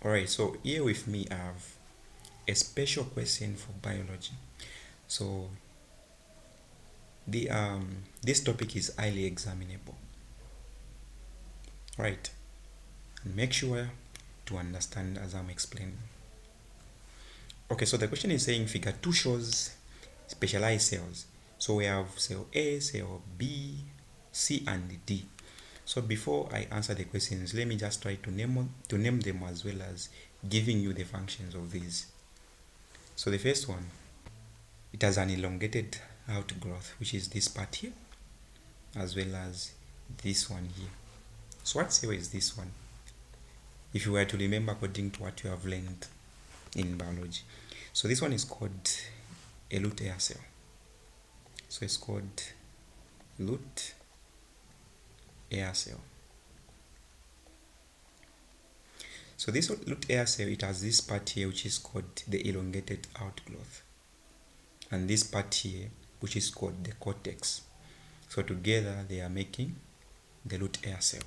Alright, so here with me I have a special question for biology. So this topic is highly examinable. Right. And make sure to understand as I'm explaining. Okay, so the question is saying figure 2 shows specialized cells. So we have cell A, cell B, C and D. So before I answer the questions, let me just try to name them as well as giving you the functions of these. So the first one, it has an elongated outgrowth, which is this part here, as well as this one here. So what cell is this one? If you were to remember according to what you have learned in biology. So this one is called a root air cell. So it's called root air cell. So this root air cell, it has this part here which is called the elongated outgrowth, and this part here which is called the cortex. So together they are making the root air cell.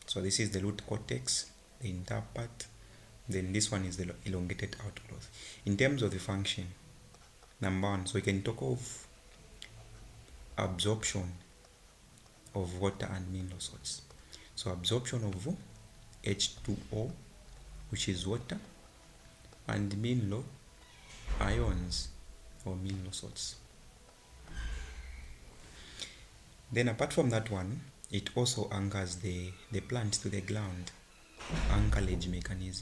So this is the root cortex, the entire part, then this one is the elongated outgrowth. In terms of the function, number one, so we can talk of absorption of water and mineral salts. So absorption of H2O, which is water, and mineral ions or mineral salts. Then apart from that one, it also anchors the plant to the ground. Anchorage mechanism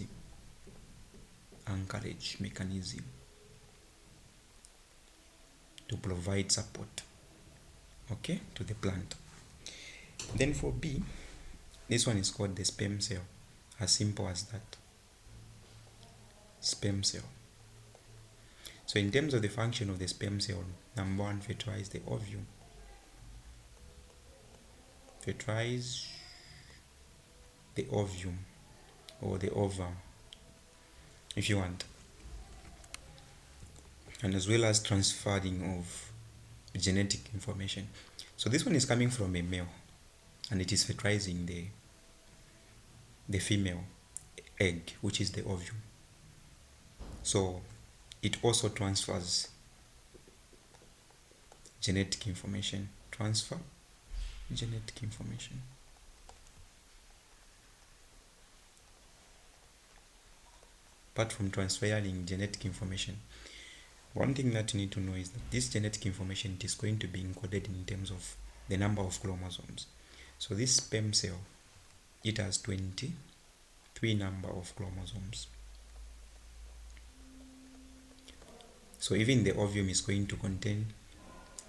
to provide support, okay, to the plant. Then for B, this one is called the sperm cell. As simple as that. Sperm cell. So in terms of the function of the sperm cell, number one, fertilize the ovum. Fertilize the ovum or the ovum if you want, and as well as transferring of genetic information. So this one is coming from a male and it is fertilizing the female egg, which is the ovum. So it also transfers genetic information. Apart from transferring genetic information, one thing that you need to know is that this genetic information is going to be encoded in terms of the number of chromosomes. So this sperm cell, it has 23 number of chromosomes. So even the ovum is going to contain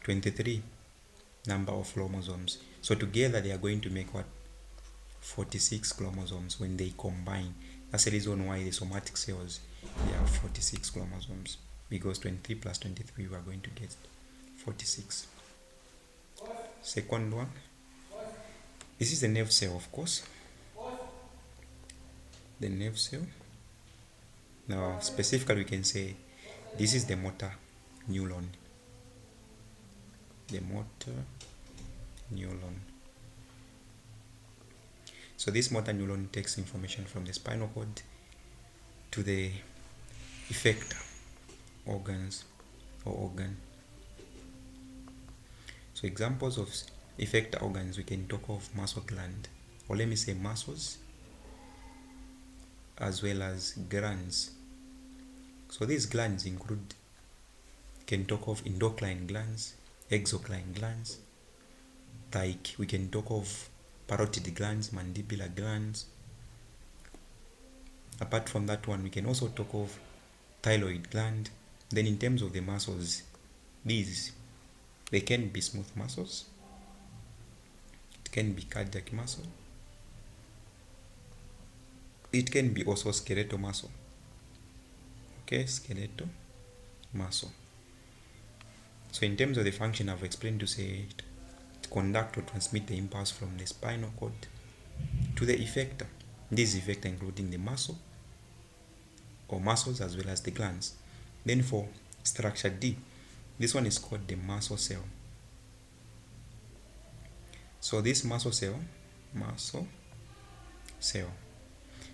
23 number of chromosomes. So together they are going to make what? 46 chromosomes when they combine. That's the reason why the somatic cells, they have 46 chromosomes, because 23 plus 23 we are going to get 46. Second one, this is the nerve cell, of course. The nerve cell. Now specifically we can say this is the motor neuron. The motor neuron. So this motor neuron takes information from the spinal cord to the effector organs or organ. So examples of effector organs, we can talk of muscle gland, or let me say muscles, as well as glands. So these glands include, can talk of endocrine glands, exocrine glands, like we can talk of parotid glands, mandibular glands. Apart from that one, we can also talk of thyroid gland. Then in terms of the muscles, these, they can be smooth muscles, it can be cardiac muscle, it can be also skeletal muscle. Okay, skeletal muscle. So in terms of the function, I've explained to say to conduct or transmit the impulse from the spinal cord to the effector. This effector including the muscle or muscles as well as the glands. Then for structure D, this one is called the muscle cell. So this muscle cell,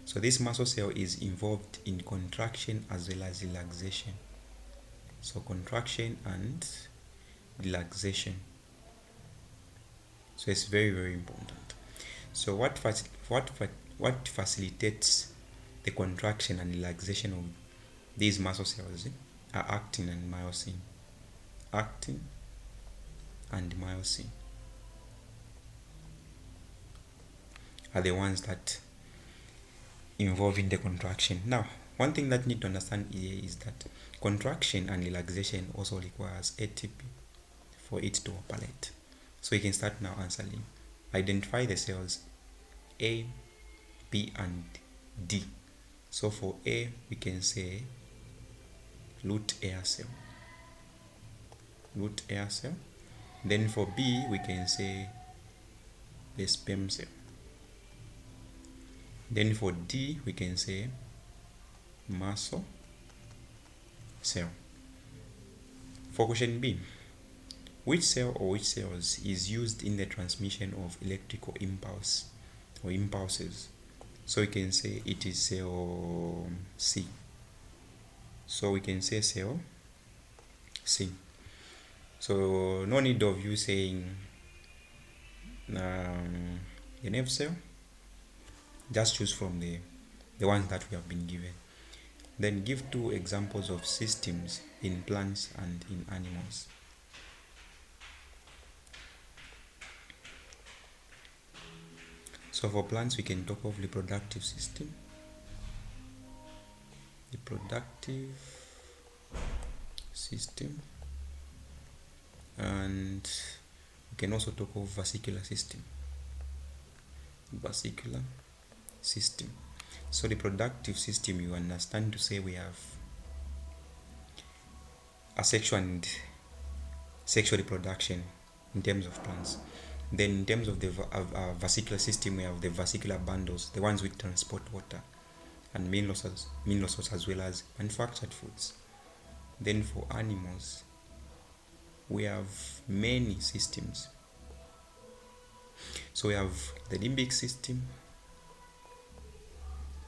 So this muscle cell is involved in contraction as well as relaxation. So contraction and relaxation. So it's very, very important. So what facilitates the contraction and relaxation of these muscle cells are actin and myosin. Actin and myosin are the ones that involve in the contraction. Now, one thing that you need to understand here is that contraction and relaxation also requires ATP for it to operate. So you can start now answering. Identify the cells A, B, and D. So for A, we can say root hair cell. Root hair cell. Then for B, we can say the sperm cell. Then for D, we can say muscle cell. For question B, which cell or which cells is used in the transmission of electrical impulse or impulses? So we can say it is cell C. So we can say cell C. So no need of you saying the nerve cell. Just choose from the ones that we have been given. Then give 2 examples of systems in plants and in animals. So for plants, we can talk of reproductive system. Reproductive system. And we can also talk of vascular system. Vascular system. So reproductive system, you understand to say we have a sexual and sexual reproduction in terms of plants. Then in terms of the vascular system, we have the vascular bundles, the ones which transport water and mineral salts as well as manufactured foods. Then for animals, we have many systems. So we have the limbic system.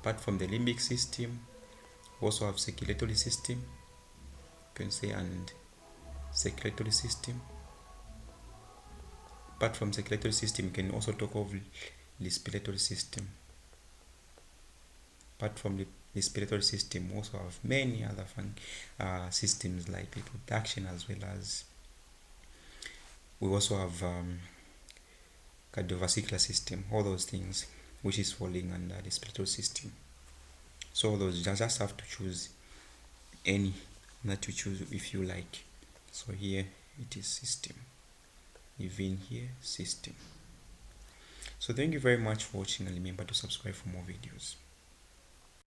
Apart from the limbic system, we also have circulatory system, you can say, and circulatory system. Apart from circulatory system, you can also talk of respiratory system. Apart from the respiratory system, we also have many other systems like reproduction, as well as we also have cardiovascular system, all those things which is falling under the respiratory system. So those, you just have to choose any that you choose if you like. So here it is system, even here system. So thank you very much for watching, and remember to subscribe for more videos.